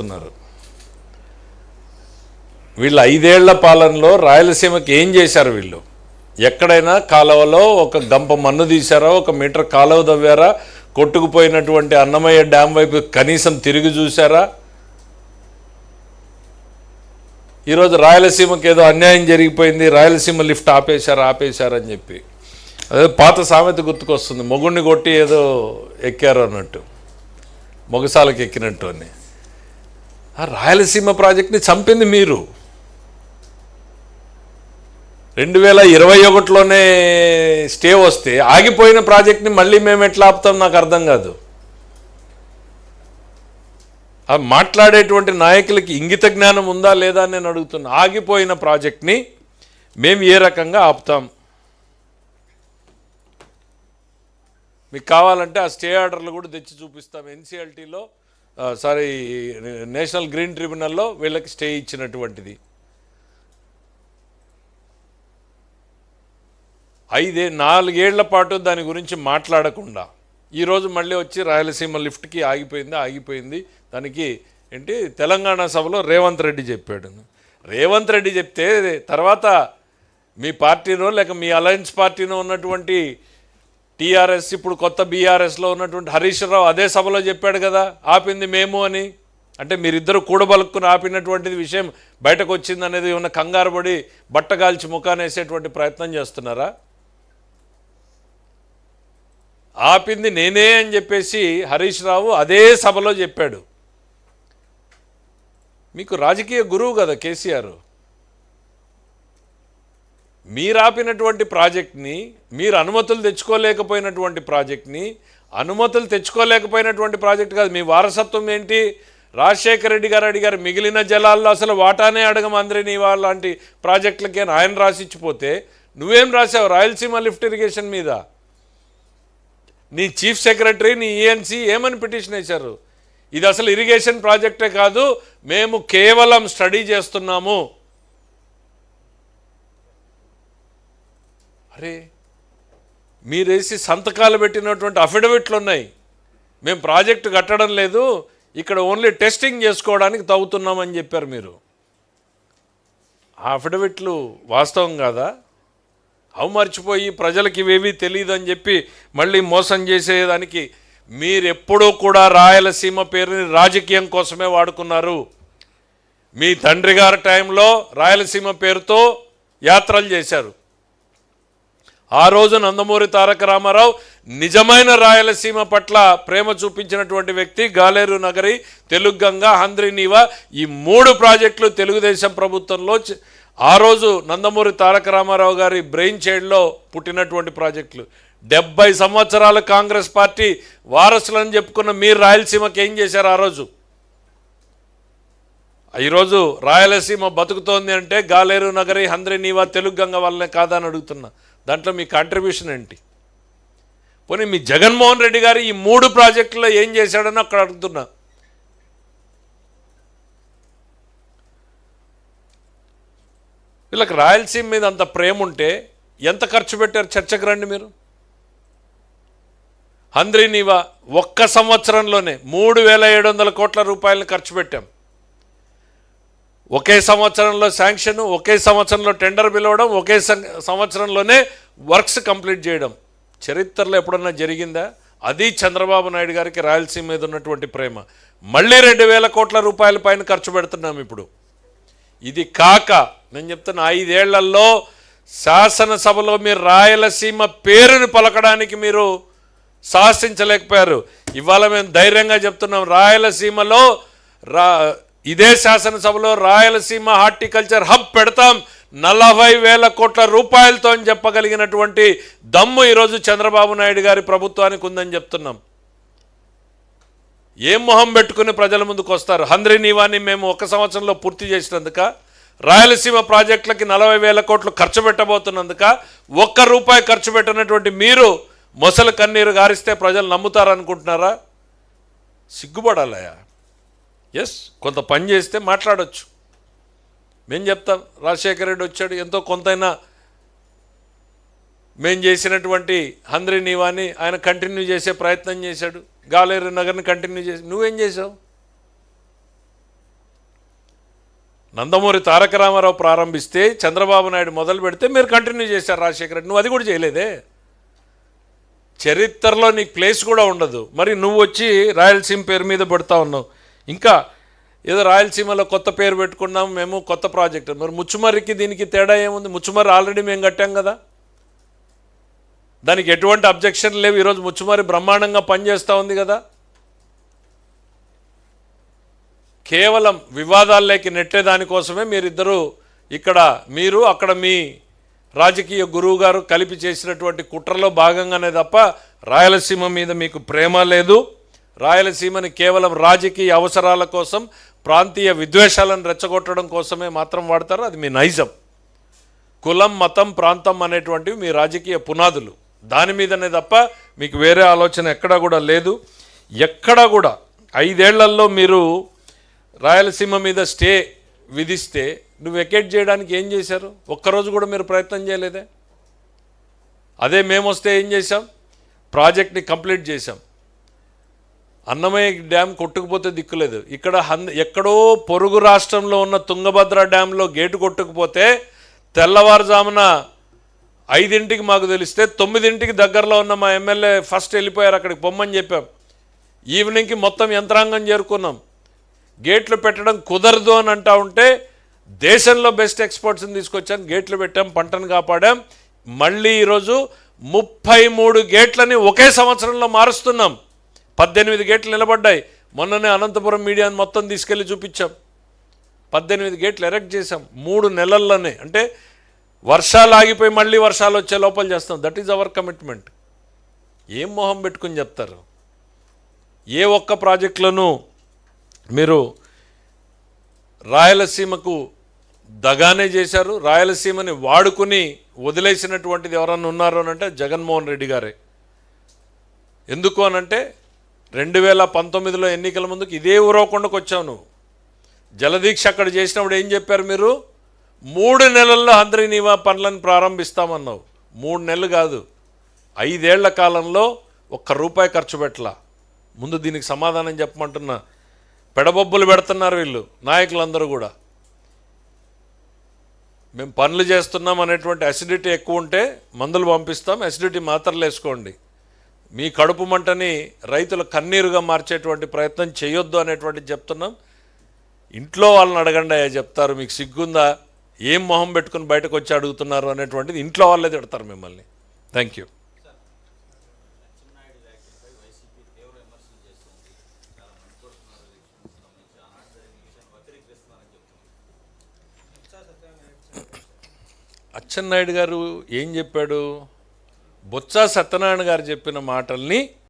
చేస్తున్నారు. వీళ్ళు 5 ఏళ్ల పాలనలో రాయలసీమకి ఏం చేశారు? వీళ్ళు ఎక్కడైనా కాలువలో ఒక గంప మన్ను తీశారా? ఒక మీటర్ కాలువ తవ్వారా? కొట్టుకుపోయినటువంటి అన్నమయ్య డ్యామ్ వైపు కనీసం తిరిగి చూశారా? ఈరోజు రాయలసీమకి ఏదో అన్యాయం జరిగిపోయింది, రాయలసీమ లిఫ్ట్ ఆపేశారని చెప్పి అదే పాత సామెత గుర్తుకొస్తుంది, మొగుడిని కొట్టి ఏదో ఎక్కారు అన్నట్టు, మొగసాలకు ఎక్కినట్టు అని. ఆ రాయలసీమ ప్రాజెక్ట్ని చంపింది మీరు. 2021లోనే స్టే వస్తే ఆగిపోయిన ప్రాజెక్ట్ని మళ్ళీ మేము ఎట్లా ఆపుతాం నాకు అర్థం కాదు. ఆ మాట్లాడేటువంటి నాయకులకి ఇంగిత జ్ఞానం ఉందా లేదా అని నేను అడుగుతున్నా. ఆగిపోయిన ప్రాజెక్ట్ని మేము ఏ రకంగా ఆపుతాం? మీకు కావాలంటే ఆ స్టే ఆర్డర్లు కూడా తెచ్చి చూపిస్తాం. ఎన్సిఎల్టీలో నేషనల్ గ్రీన్ ట్రిబ్యునల్లో వీళ్ళకి స్టే ఇచ్చినటువంటిది. 4 ఏళ్ల పాటు దాని గురించి మాట్లాడకుండా ఈరోజు మళ్ళీ వచ్చి రాయలసీమ లిఫ్ట్కి ఆగిపోయింది దానికి ఏంటి తెలంగాణ సభలో రేవంత్ రెడ్డి చెప్పాడు. రేవంత్ రెడ్డి చెప్తే తర్వాత మీ పార్టీనో లేక మీ అలయన్స్ పార్టీనో ఉన్నటువంటి టీఆర్ఎస్, ఇప్పుడు కొత్త బీఆర్ఎస్లో ఉన్నటువంటి హరీష్ రావు అదే సభలో చెప్పాడు కదా, ఆపింది మేము అని. అంటే మీరిద్దరు కూడబలుక్కుని ఆపినటువంటిది విషయం బయటకు వచ్చింది అనేది ఉన్న కంగారు పడి బట్టగాల్చి ముఖానేసేటువంటి ప్రయత్నం చేస్తున్నారా? ఆపింది నేనే అని చెప్పేసి హరీష్ రావు అదే సభలో చెప్పాడు. మీకు రాజకీయ గురువు కదా కేసీఆర్. మీరు ఆపినటువంటి ప్రాజెక్ట్ని, మీరు అనుమతులు తెచ్చుకోలేకపోయినటువంటి ప్రాజెక్ట్ కాదు. మీ వారసత్వం ఏంటి? రాజశేఖర రెడ్డి గారు అడిగారు, మిగిలిన జలాల్లో అసలు వాటానే అడగమంద్రి నీ లాంటి ప్రాజెక్టులకే ఆయన రాసిచ్చిపోతే నువ్వేం రాసావు? రాయలసీమ లిఫ్ట్ ఇరిగేషన్ మీద నీ చీఫ్ సెక్రటరీ, నీ ఈఎన్సీ ఏమని పిటిషన్ వేశారు? ఇది అసలు ఇరిగేషన్ ప్రాజెక్టే కాదు, మేము కేవలం స్టడీ చేస్తున్నాము. అరే, మీరేసి సంతకాలు పెట్టినటువంటి అఫిడవిట్లు ఉన్నాయి, మేము ప్రాజెక్టు కట్టడం లేదు, ఇక్కడ ఓన్లీ టెస్టింగ్ చేసుకోవడానికి తవ్వుతున్నామని చెప్పారు మీరు. ఆ అఫిడవిట్లు వాస్తవం కాదా? మర్చిపోయి ప్రజలకి ఇవేవీ తెలియదు అని చెప్పి మళ్ళీ మోసం చేసేదానికి మీరెప్పుడూ కూడా రాయలసీమ పేరుని రాజకీయం కోసమే వాడుకున్నారు. మీ తండ్రి గారి టైంలో రాయలసీమ పేరుతో యాత్రలు చేశారు. ఆ రోజు నందమూరి తారక రామారావు నిజమైన రాయలసీమ పట్ల ప్రేమ చూపించినటువంటి వ్యక్తి. గాలేరు నగరి, తెలుగంగ, హంద్రీనీవా ఈ 3 ప్రాజెక్టులు తెలుగుదేశం ప్రభుత్వంలో ఆ రోజు నందమూరి తారక రామారావు గారి బ్రెయిన్ చైల్డ్లో పుట్టినటువంటి ప్రాజెక్టులు. 70 సంవత్సరాలు కాంగ్రెస్ పార్టీ వారసులని చెప్పుకున్న మీరు రాయలసీమకి ఏం చేశారు ఆ రోజు? ఈరోజు రాయలసీమ బతుకుతోంది అంటే గాలేరు నగరి, హంద్రీనీవా, తెలుగంగ వల్లనే కాదని అడుగుతున్నా. దాంట్లో మీ కాంట్రిబ్యూషన్ ఏంటి? పోనీ మీ జగన్మోహన్ రెడ్డి గారు ఈ 3 ప్రాజెక్టుల్లో ఏం చేశాడని అక్కడ అడుగుతున్నా. వీళ్ళకి రాయలసీమ మీద అంత ప్రేమ ఉంటే ఎంత ఖర్చు పెట్టారు చర్చకు రండి మీరు. హంద్రీనీవా ఒక్క సంవత్సరంలోనే 3,700 కోట్ల రూపాయలను ఖర్చు పెట్టాం. ఒకే సంవత్సరంలో శాంక్షన్, ఒకే సంవత్సరంలో టెండర్ పిలవడం, ఒకే సంవత్సరంలోనే వర్క్స్ కంప్లీట్ చేయడం చరిత్రలో ఎప్పుడన్నా జరిగిందా? అది చంద్రబాబు నాయుడు గారికి రాయలసీమ మీద ఉన్నటువంటి ప్రేమ. మళ్ళీ 2,000 కోట్ల రూపాయల పైన ఖర్చు పెడుతున్నాం ఇప్పుడు. ఇది కాక నేను చెప్తున్నా, 5 ఏళ్లలో శాసనసభలో మీరు రాయలసీమ పేరుని పలకడానికి మీరు సాహసించలేకపోయారు. ఇవాళ మేము ధైర్యంగా చెప్తున్నాం, రాయలసీమలో ఇదే శాసనసభలో రాయలసీమ హార్టికల్చర్ హబ్ పెడతాం 40,000 కోట్ల రూపాయలతో అని చెప్పగలిగినటువంటి దమ్ము ఈరోజు చంద్రబాబు నాయుడు గారి ప్రభుత్వానికి ఉందని చెప్తున్నాం. ఏం మొహం పెట్టుకుని ప్రజల ముందుకు వస్తారు? హంద్రీనీవాని మేము 1 సంవత్సరంలో పూర్తి చేసినందుక, రాయలసీమ ప్రాజెక్టులకి 40,000 కోట్లు ఖర్చు పెట్టబోతున్నందుక, 1 రూపాయి ఖర్చు పెట్టినటువంటి మీరు మొసలు కన్నీరు గారిస్తే ప్రజలు నమ్ముతారనుకుంటున్నారా? సిగ్గుపడాలయా. ఎస్, కొంత పని చేస్తే మాట్లాడొచ్చు. మేము చెప్తాం, రాజశేఖర రెడ్డి వచ్చాడు, ఎంతో కొంతైనా మేము చేసినటువంటి హంద్రీనీవాని ఆయన కంటిన్యూ చేసే ప్రయత్నం చేశాడు, గాలేరు నగర్ని కంటిన్యూ చేసి. నువ్వేం చేసావు? నందమూరి తారక రామారావు ప్రారంభిస్తే చంద్రబాబు నాయుడు మొదలు పెడితే మీరు కంటిన్యూ చేశారు రాజశేఖర రెడ్డి. నువ్వు అది కూడా చేయలేదే. చరిత్రలో నీకు ప్లేస్ కూడా ఉండదు. మరి నువ్వు వచ్చి రాయలసీమ పేరు మీద పెడతా ఉన్నావు. ఇంకా ఏదో రాయలసీమలో కొత్త పేరు పెట్టుకున్నాం మేము, కొత్త ప్రాజెక్టు. మరి ముచ్చుమర్రికి దీనికి తేడా ఏముంది? ముచ్చుమర్రి ఆల్రెడీ మేము కట్టాం కదా, దానికి ఎటువంటి అబ్జెక్షన్ లేవు. ఈరోజు ముచ్చుమర్రి బ్రహ్మాండంగా పనిచేస్తూ ఉంది కదా. కేవలం వివాదాల్లోకి నెట్టే దానికోసమే మీరిద్దరూ ఇక్కడ మీరు అక్కడ మీ రాజకీయ గురువు గారు కలిపి చేసినటువంటి కుట్రలో భాగంగానే తప్ప రాయలసీమ మీద మీకు ప్రేమ లేదు. రాయలసీమని కేవలం రాజకీయ అవసరాల కోసం, ప్రాంతీయ విద్వేషాలను రెచ్చగొట్టడం కోసమే మాత్రం వాడతారు. అది మీ నైజం. కులం, మతం, ప్రాంతం అనేటువంటివి మీ రాజకీయ పునాదులు. దాని మీదనే తప్ప మీకు వేరే ఆలోచన ఎక్కడా కూడా లేదు. ఎక్కడా కూడా 5 ఏళ్లలో మీరు రాయలసీమ మీద స్టే విధిస్తే నువ్వు వెకేట్ చేయడానికి ఏం చేశారు? ఒక్కరోజు కూడా మీరు ప్రయత్నం చేయలేదే. అదే మేము వస్తే ఏం చేశాం? ప్రాజెక్ట్ని కంప్లీట్ చేశాం. అన్నమయ్య డ్యామ్ కొట్టుకుపోతే దిక్కులేదు. ఇక్కడ ఎక్కడో పొరుగు రాష్ట్రంలో ఉన్న తుంగభద్ర డ్యాంలో గేటు కొట్టుకుపోతే తెల్లవారుజామున 5ంటికి మాకు తెలిస్తే 9ంటికి దగ్గరలో ఉన్న మా ఎమ్మెల్యే ఫస్ట్ వెళ్ళిపోయారు. అక్కడికి పొమ్మని చెప్పాం. ఈవినింగ్కి మొత్తం యంత్రాంగం చేరుకున్నాం. గేట్లు పెట్టడం కుదరదు అని అంటా ఉంటే దేశంలో బెస్ట్ ఎక్స్పర్ట్స్ని తీసుకొచ్చాం, గేట్లు పెట్టాం, పంటను కాపాడాం. మళ్ళీ ఈరోజు 33 గేట్లని ఒకే సంవత్సరంలో మారుస్తున్నాం. 18 గేట్లు నిలబడ్డాయి. మొన్ననే అనంతపురం మీడియాని మొత్తం తీసుకెళ్ళి చూపించాం. 18 గేట్లు ఎరెక్ట్ చేశాం 3 నెలల్లోనే. అంటే వర్షాలు ఆగిపోయి మళ్ళీ వర్షాలు వచ్చే లోపల చేస్తాం. That is our commitment. ఏం మొహం పెట్టుకుని చెప్తారు? ఏ ఒక్క ప్రాజెక్టులను మీరు రాయలసీమకు దగానే చేశారు. రాయలసీమని వాడుకుని వదిలేసినటువంటిది ఎవరన్నా ఉన్నారు అని అంటే జగన్మోహన్ రెడ్డి గారే. ఎందుకు అనంటే 2019లో ఎన్నికల ముందుకు ఇదే ఊరవకొండకు వచ్చావు నువ్వు. జలదీక్ష అక్కడ చేసినప్పుడు ఏం చెప్పారు మీరు? 3 నెలల్లో హంద్రీనీవా పనులను ప్రారంభిస్తామన్నావు. 3 నెలలు కాదు, 5 ఏళ్ల కాలంలో ₹1 ఖర్చు పెట్టలా. ముందు దీనికి సమాధానం చెప్పమంటున్నా. పెడబొబ్బులు పెడుతున్నారు వీళ్ళు నాయకులందరూ కూడా. మేము పనులు చేస్తున్నాం అనేటువంటి అసిడిటీ ఎక్కువ ఉంటే మందులు పంపిస్తాం, అసిడిటీ మాత్రలు వేసుకోండి. మీ కడుపు మంటని రైతుల కన్నీరుగా మార్చేటువంటి ప్రయత్నం చేయొద్దు అనేటువంటిది చెప్తున్నాం. ఇంట్లో వాళ్ళని అడగండి అయ్యా, చెప్తారు. మీకు సిగ్గుందా? ఏం మొహం పెట్టుకుని బయటకు వచ్చి అడుగుతున్నారు అనేటువంటిది ఇంట్లో వాళ్ళే తిడతారు మిమ్మల్ని. Thank you. అచ్చెన్నాయుడు గారు ఏం చెప్పాడు? బొత్స సత్యనారాయణ గారు చెప్పిన మాటల్ని